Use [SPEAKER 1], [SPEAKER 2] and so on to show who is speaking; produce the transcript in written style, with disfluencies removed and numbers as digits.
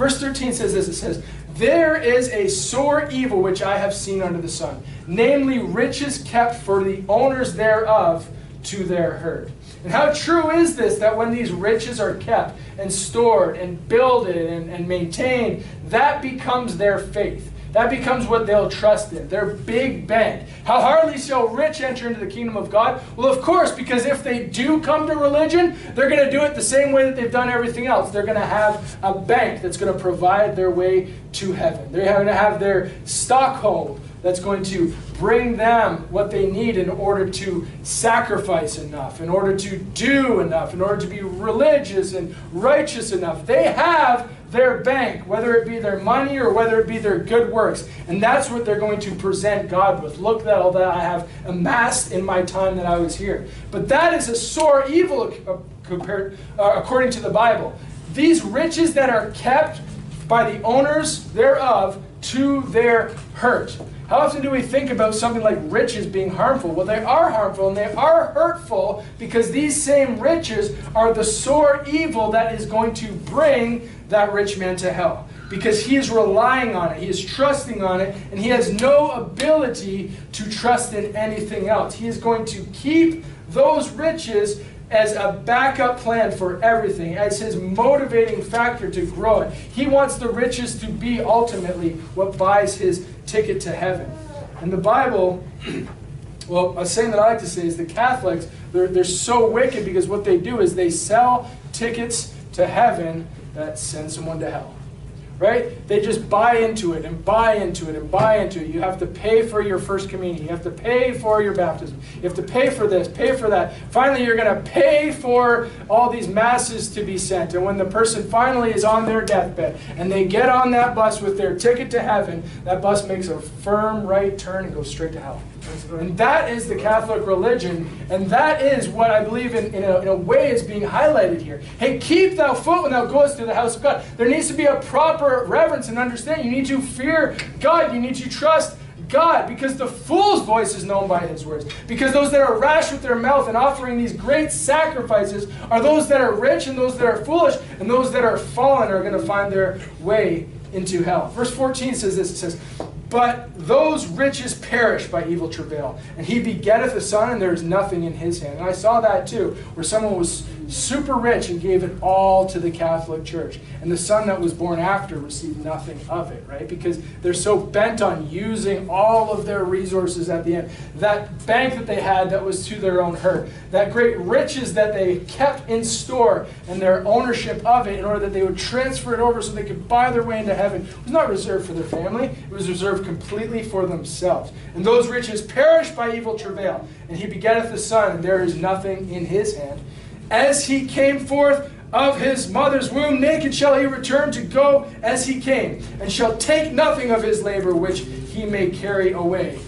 [SPEAKER 1] Verse 13 says this, it says, there is a sore evil which I have seen under the sun, namely riches kept for the owners thereof to their hurt. And how true is this, that when these riches are kept and stored and builded and maintained, that becomes their faith. That becomes what they'll trust in, their big bank. How hardly shall rich enter into the kingdom of God? Well, of course, because if they do come to religion, they're going to do it the same way that they've done everything else. They're going to have a bank that's going to provide their way to heaven. They're going to have their stockhold that's going to bring them what they need in order to sacrifice enough, in order to do enough, in order to be religious and righteous enough. They have their bank, whether it be their money or whether it be their good works. And that's what they're going to present God with. Look at all that I have amassed in my time that I was here. But that is a sore evil according to the Bible. These riches that are kept by the owners thereof to their hurt. How often do we think about something like riches being harmful? Well, they are harmful and they are hurtful because these same riches are the sore evil that is going to bring that rich man to hell. Because he is relying on it, he is trusting on it, and he has no ability to trust in anything else. He is going to keep those riches as a backup plan for everything, as his motivating factor to grow it. He wants the riches to be ultimately what buys his ticket to heaven. And the Bible, well, a saying that I like to say is the Catholics, they're so wicked because what they do is they sell tickets to heaven that send someone to hell. Right? They just buy into it and buy into it and buy into it. You have to pay for your first communion. You have to pay for your baptism. You have to pay for this, pay for that. Finally, you're going to pay for all these masses to be sent. And when the person finally is on their deathbed and they get on that bus with their ticket to heaven, that bus makes a firm right turn and goes straight to hell. And that is the Catholic religion, and that is what I believe in a way is being highlighted here. Hey, keep thou foot when thou goest to the house of God. There needs to be a proper reverence and understanding. You need to fear God. You need to trust God, because the fool's voice is known by his words. Because those that are rash with their mouth and offering these great sacrifices are those that are rich and those that are foolish, and those that are fallen are going to find their way into hell. Verse 14 says this, it says, but those riches perish by evil travail, and he begetteth a son, and there is nothing in his hand. And I saw that too, where someone was super rich and gave it all to the Catholic Church. And the son that was born after received nothing of it, right? Because they're so bent on using all of their resources at the end. That bank that they had that was to their own hurt. That great riches that they kept in store and their ownership of it in order that they would transfer it over so they could buy their way into heaven was not reserved for their family. It was reserved completely for themselves. And those riches perish by evil travail. And he begetteth a son, and there is nothing in his hand. As he came forth of his mother's womb, naked shall he return to go as he came, and shall take nothing of his labor which he may carry away.